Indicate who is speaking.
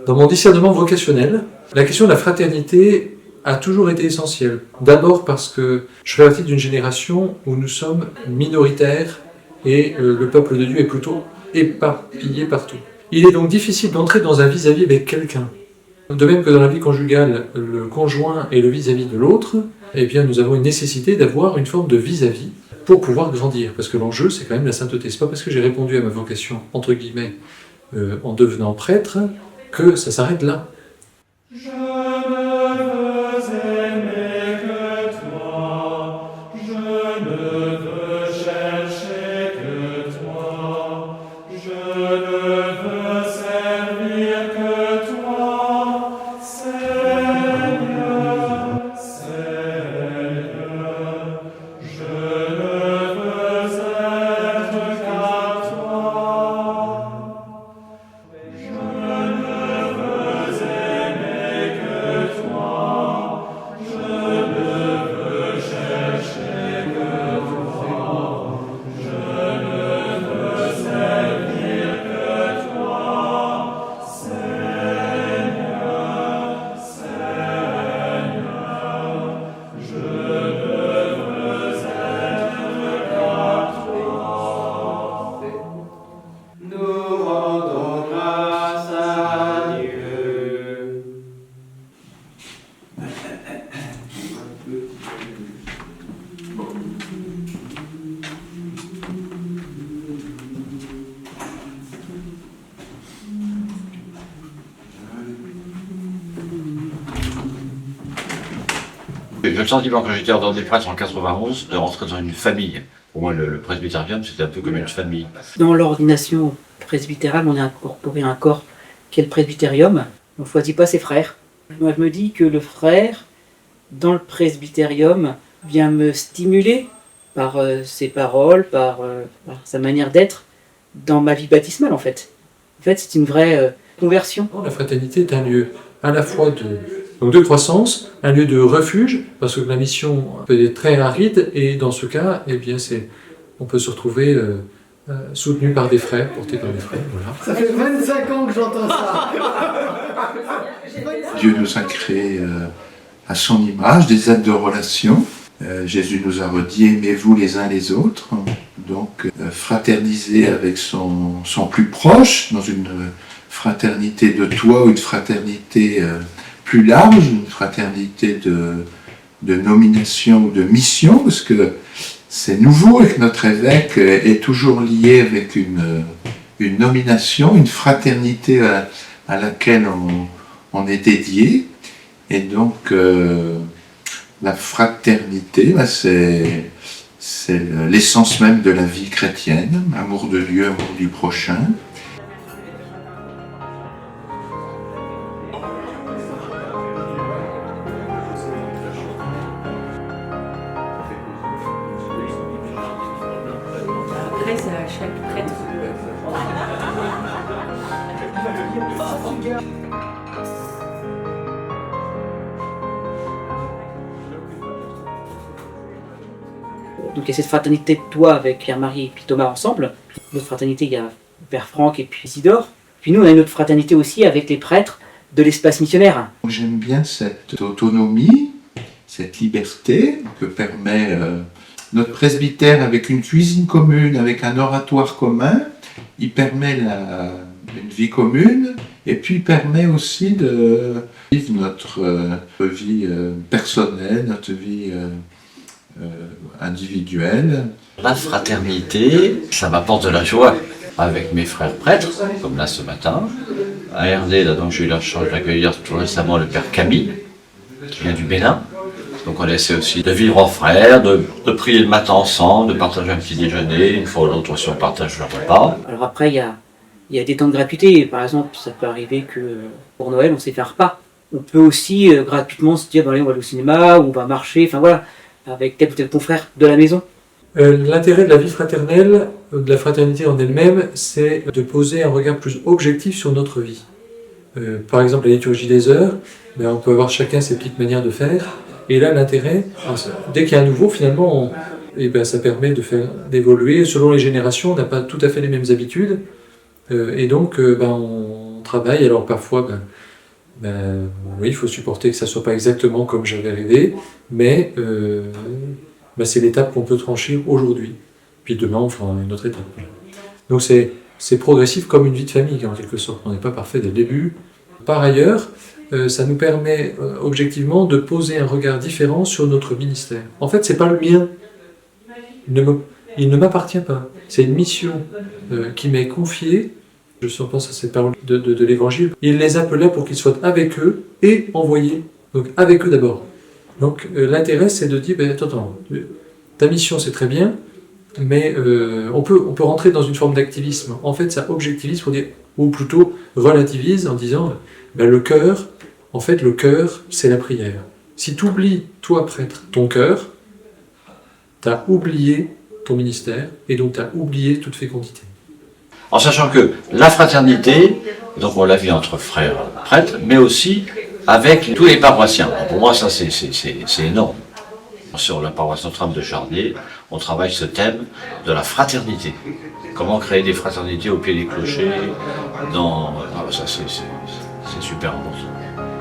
Speaker 1: Dans mon discernement vocationnel, la question de la fraternité a toujours été essentielle. D'abord parce que je fais partie d'une génération où nous sommes minoritaires et le peuple de Dieu est plutôt éparpillé partout. Il est donc difficile d'entrer dans un vis-à-vis avec quelqu'un. De même que dans la vie conjugale, le conjoint est le vis-à-vis de l'autre, eh bien nous avons une nécessité d'avoir une forme de vis-à-vis pour pouvoir grandir. Parce que l'enjeu, c'est quand même la sainteté. C'est pas parce que j'ai répondu à ma vocation, entre guillemets, en devenant prêtre, que ça s'arrête là.
Speaker 2: Je ne veux aimer que toi, je ne veux chercher que toi, je ne veux servir que toi, Seigneur, Seigneur, je ne veux être qu'à toi.
Speaker 3: Nous rendons grâce à Dieu.
Speaker 4: J'ai le sentiment, quand j'étais ordonné prêtre en 91, de rentrer dans une famille. Pour moi, le presbytérium, c'était un peu comme une famille.
Speaker 5: Dans l'ordination presbytérale, on a incorporé un corps qui est le presbytérium. On ne choisit pas ses frères. Moi, je me dis que le frère, dans le presbytérium, vient me stimuler par ses paroles, par sa manière d'être, dans ma vie baptismale, en fait. En fait, c'est une vraie conversion.
Speaker 1: La fraternité est un lieu à la fois de croissance, un lieu de refuge, parce que la mission peut être très aride, et dans ce cas, eh bien, on peut se retrouver soutenu par des frères, porté par des frères. Voilà.
Speaker 6: Ça fait 25 ans que j'entends ça.
Speaker 7: Dieu nous a créés à son image, des êtres de relation. Jésus nous a redit « aimez-vous les uns les autres ». Donc fraterniser avec son plus proche, dans une fraternité de toi ou une fraternité plus large, une fraternité de nomination ou de mission, parce que c'est nouveau et que notre évêque est toujours lié avec une nomination, une fraternité à laquelle on est dédié. Et donc la fraternité, c'est l'essence même de la vie chrétienne, amour de Dieu, amour du prochain.
Speaker 8: Grâce à chaque prêtre.
Speaker 5: Donc il y a cette fraternité de toi avec Pierre-Marie et puis Thomas ensemble. Notre fraternité, il y a Père Franck et puis Isidore. Puis nous, on a une autre fraternité aussi avec les prêtres de l'espace missionnaire.
Speaker 7: J'aime bien cette autonomie, cette liberté que permet notre presbytère avec une cuisine commune, avec un oratoire commun. Il permet une vie commune et puis il permet aussi de vivre notre vie personnelle, notre vie individuelle.
Speaker 4: La fraternité, ça m'apporte de la joie. Avec mes frères prêtres, comme là ce matin. À RD, là, donc j'ai eu la chance d'accueillir tout récemment le père Camille, qui vient du Bénin. Donc on essaie aussi de vivre en frères, de prier le matin ensemble, de partager un petit déjeuner, une fois ou l'autre aussi on partage le repas.
Speaker 5: Alors après, il y a des temps de gratuité. Par exemple, ça peut arriver que pour Noël, on s'est fait un repas. On peut aussi gratuitement se dire, allez, on va aller au cinéma, ou on va marcher, enfin voilà, avec tel ou tel confrère de la maison.
Speaker 1: L'intérêt de la vie fraternelle, de la fraternité en elle-même, c'est de poser un regard plus objectif sur notre vie. Par exemple, la liturgie des heures, on peut avoir chacun ses petites manières de faire. Et là, l'intérêt, dès qu'il y a un nouveau, finalement, ça permet d'évoluer. Selon les générations, on n'a pas tout à fait les mêmes habitudes. Et donc, on travaille travail. Alors parfois, oui, il faut supporter que ça soit pas exactement comme j'avais rêvé, mais c'est l'étape qu'on peut franchir aujourd'hui. Puis demain, on fera une autre étape. Donc c'est progressif comme une vie de famille, en quelque sorte. On n'est pas parfait dès le début. Par ailleurs, ça nous permet objectivement de poser un regard différent sur notre ministère. En fait, c'est pas le mien. Il ne m'appartient pas. C'est une mission qui m'est confiée. Je pense à cette parole de l'Évangile. Il les appelait pour qu'ils soient avec eux et envoyés. Donc avec eux d'abord. Donc l'intérêt, c'est de dire, attends, ta mission c'est très bien, mais on peut rentrer dans une forme d'activisme. En fait, ça objectivise pour dire, ou plutôt relativise en disant, le cœur, en fait, le cœur, c'est la prière. Si tu oublies, toi prêtre, ton cœur, tu as oublié ton ministère, et donc tu as oublié toute fécondité.
Speaker 4: En sachant que la fraternité, donc on la vit entre frères prêtres, mais aussi avec tous les paroissiens. Alors pour moi, ça c'est énorme. Sur la paroisse Notre-Dame de Charnier, on travaille ce thème de la fraternité. Comment créer des fraternités au pied des clochers, ça c'est super important.